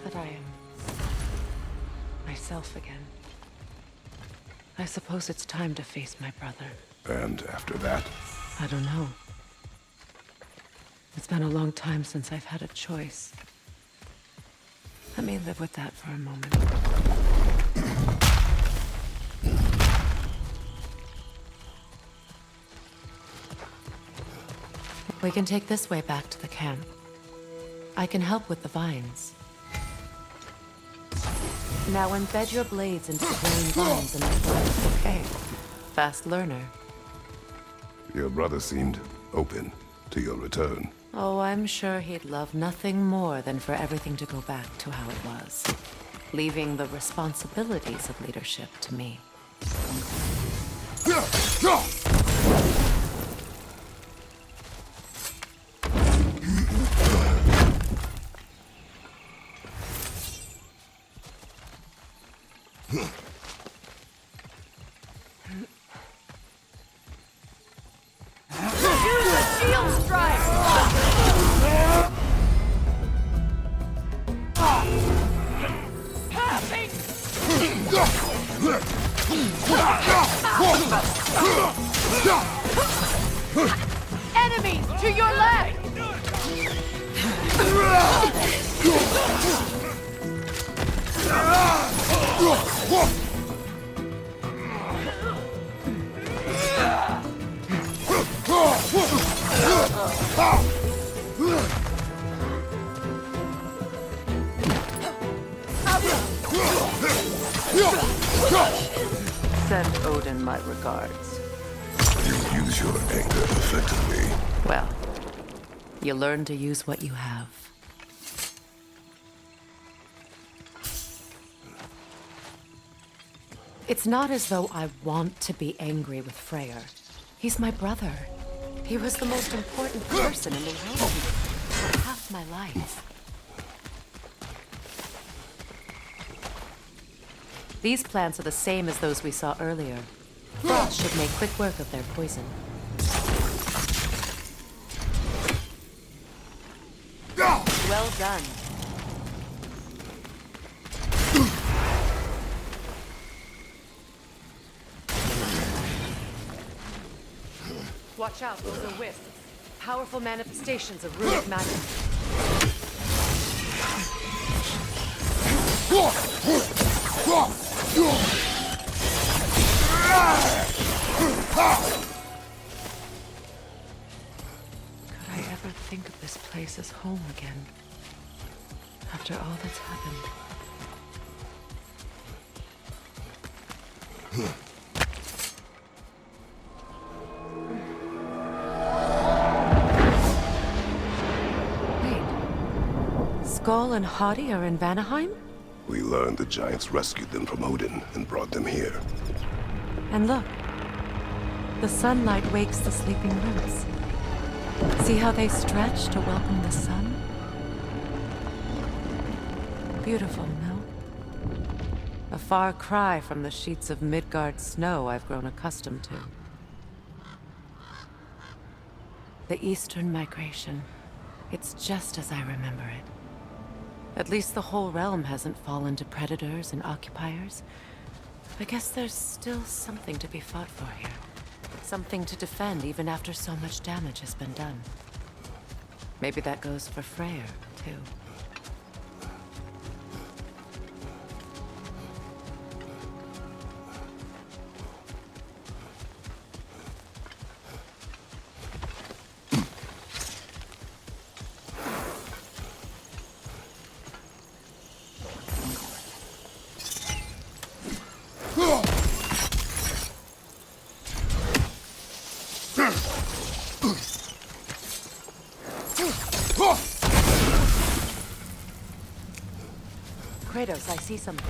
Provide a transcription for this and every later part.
that I am myself again, I suppose it's time to face my brother. And after that? I don't know. It's been a long time since I've had a choice. Let me live with that for a moment. We can take this way back to the camp. I can help with the vines. Now embed your blades into the growing vines and okay. Fast learner. Your brother seemed open to your return. Oh, I'm sure he'd love nothing more than for everything to go back to how it was, leaving the responsibilities of leadership to me. Enemies to your left! Send Odin my regards. You use your anger effectively. Well, you learn to use what you have. It's not as though I want to be angry with Freyr. He's my brother. He was the most important person in the world for half my life. These plants are the same as those we saw earlier. Frost should make quick work of their poison. Well done. Watch out, those are wisps. Powerful manifestations of runic magic. Could I ever think of this place as home again? After all that's happened. Wait. Skull and Hadi are in Vanaheim? We learned the giants rescued them from Odin and brought them here. And look. The sunlight wakes the sleeping roots. See how they stretch to welcome the sun? Beautiful, no? A far cry from the sheets of Midgard snow I've grown accustomed to. The Eastern migration. It's just as I remember it. At least the whole realm hasn't fallen to predators and occupiers. I guess there's still something to be fought for here. Something to defend even after so much damage has been done. Maybe that goes for Freyr, too. Kratos, I see something.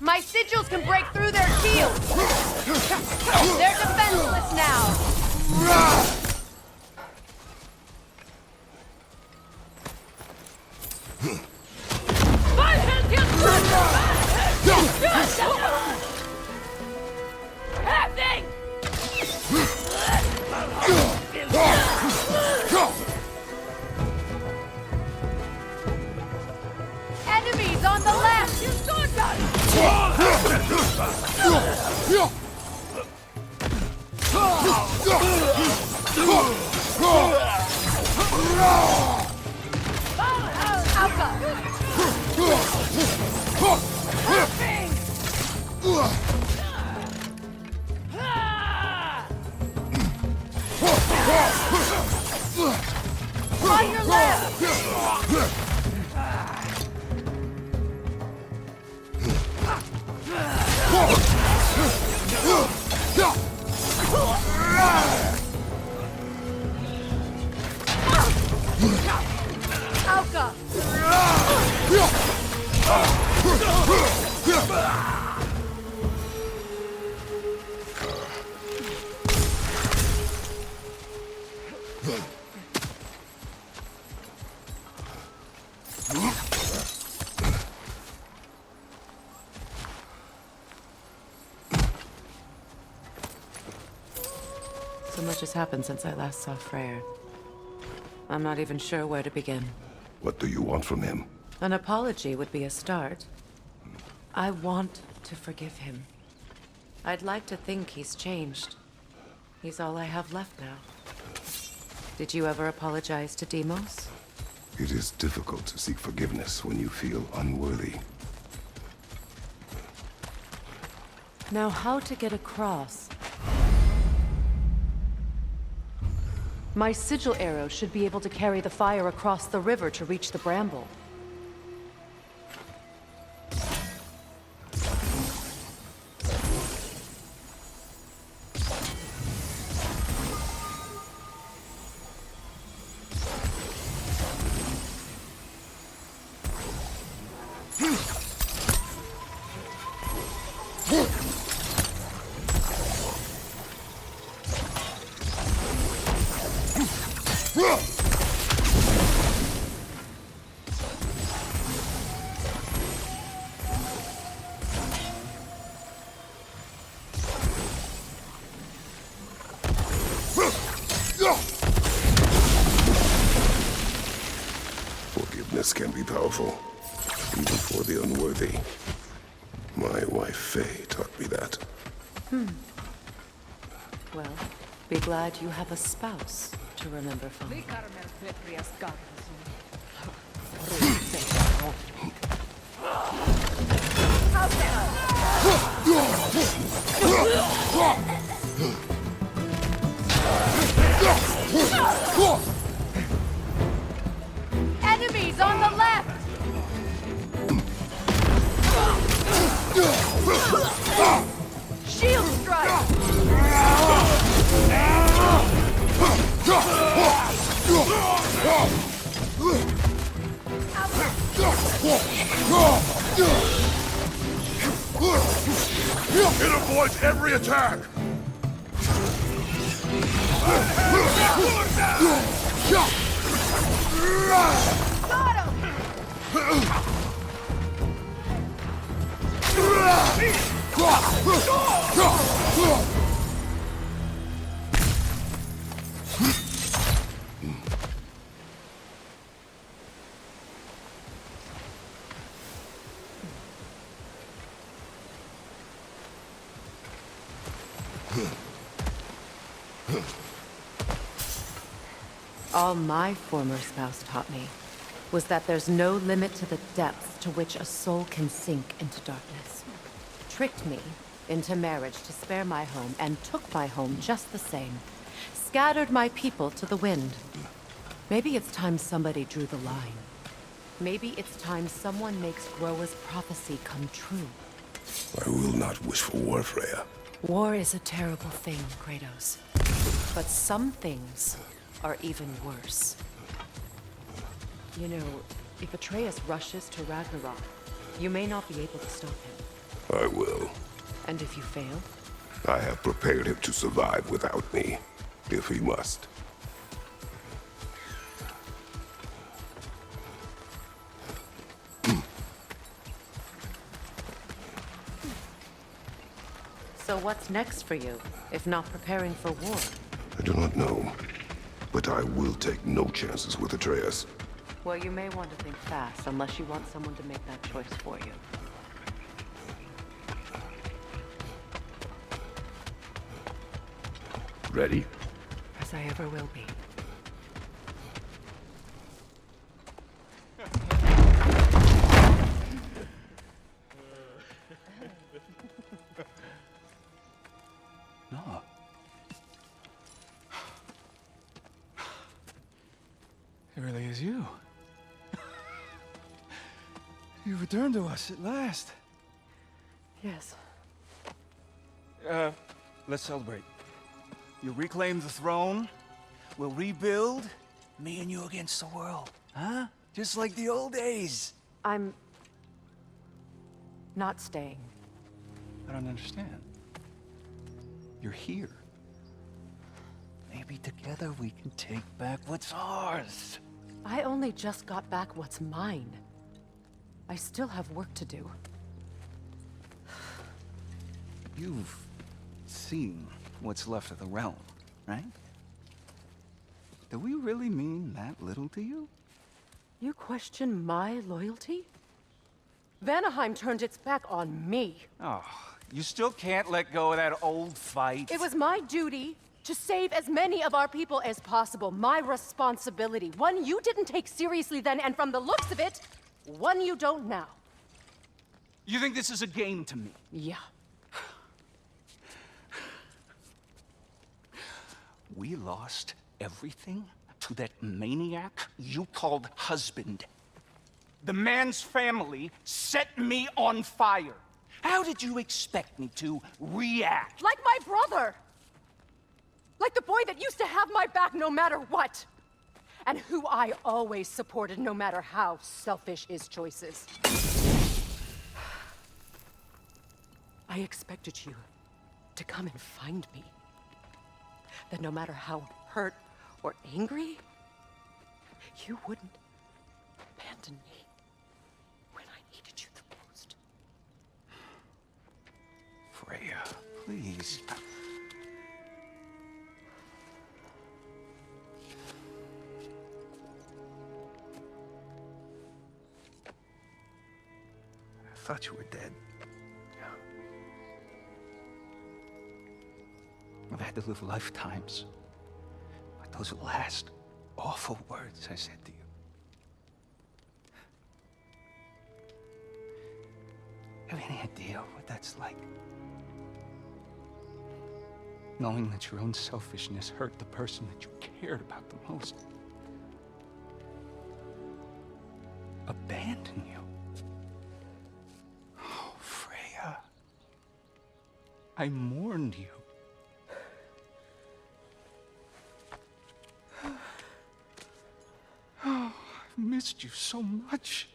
My sigils can break through their shields! They're defenseless now! Happening! Enemies on the left! You sword on your left! Alka! So much has happened since I last saw Freyr. I'm not even sure where to begin. What do you want from him? An apology would be a start. I want to forgive him. I'd like to think he's changed. He's all I have left now. Did you ever apologize to Demos? It is difficult to seek forgiveness when you feel unworthy. Now, how to get across? My sigil arrow should be able to carry the fire across the river to reach the bramble. Forgiveness can be powerful, even for the unworthy. My wife Faye taught me that. Well, be glad you have a spouse to remember from. Enemies on the left! Shield strike! It avoids every attack! Got him! All my former spouse taught me was that there's no limit to the depths to which a soul can sink into darkness. Tricked me into marriage to spare my home and took my home just the same. Scattered my people to the wind. Maybe it's time somebody drew the line. Maybe it's time someone makes Groa's prophecy come true. I will not wish for war, Freya. War is a terrible thing, Kratos. But some things are even worse. You know, if Atreus rushes to Ragnarok, you may not be able to stop him. I will. And if you fail? I have prepared him to survive without me, if he must. So what's next for you, if not preparing for war? I do not know, but I will take no chances with Atreus. Well, you may want to think fast, unless you want someone to make that choice for you. Ready? As I ever will be. No. It really is you. You returned to us at last. Yes. Let's celebrate. You reclaim the throne, we'll rebuild, me and you against the world, huh? Just like the old days. I'm... not staying. I don't understand. You're here. Maybe together we can take back what's ours. I only just got back what's mine. I still have work to do. You've seen what's left of the realm, right? Do we really mean that little to you? You question my loyalty? Vanaheim turned its back on me. Oh, you still can't let go of that old fight? It was my duty to save as many of our people as possible. My responsibility. One you didn't take seriously then, and from the looks of it, one you don't now. You think this is a game to me? Yeah. We lost everything to that maniac you called husband. The man's family set me on fire. How did you expect me to react? Like my brother! Like the boy that used to have my back no matter what! And who I always supported no matter how selfish his choices. I expected you to come and find me. That no matter how hurt or angry, you wouldn't abandon me when I needed you the most. Freya, please. I thought you were dead. I've had to live lifetimes. But those last awful words I said to you. Have any idea what that's like? Knowing that your own selfishness hurt the person that you cared about the most. Abandon you. Oh, Freya. I mourned you. Oh, I've missed you so much.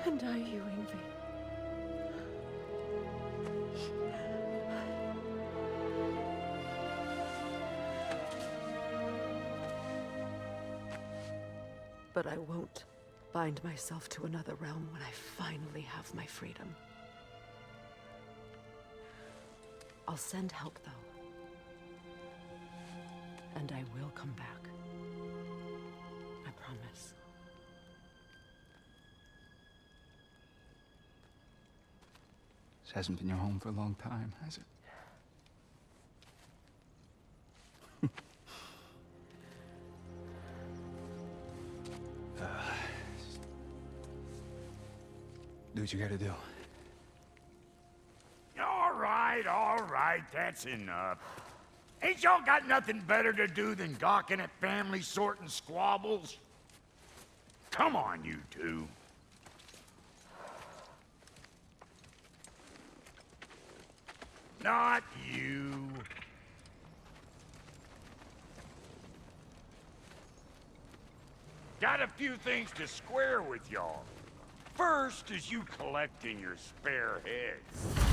And I you, Envy. But I won't bind myself to another realm when I finally have my freedom. I'll send help, though. And I will come back. I promise. This hasn't been your home for a long time, has it? Do what you gotta do. All right, that's enough. Ain't y'all got nothing better to do than gawking at family sorting squabbles? Come on, you two. Not you. Got a few things to square with y'all. First is you collecting your spare heads.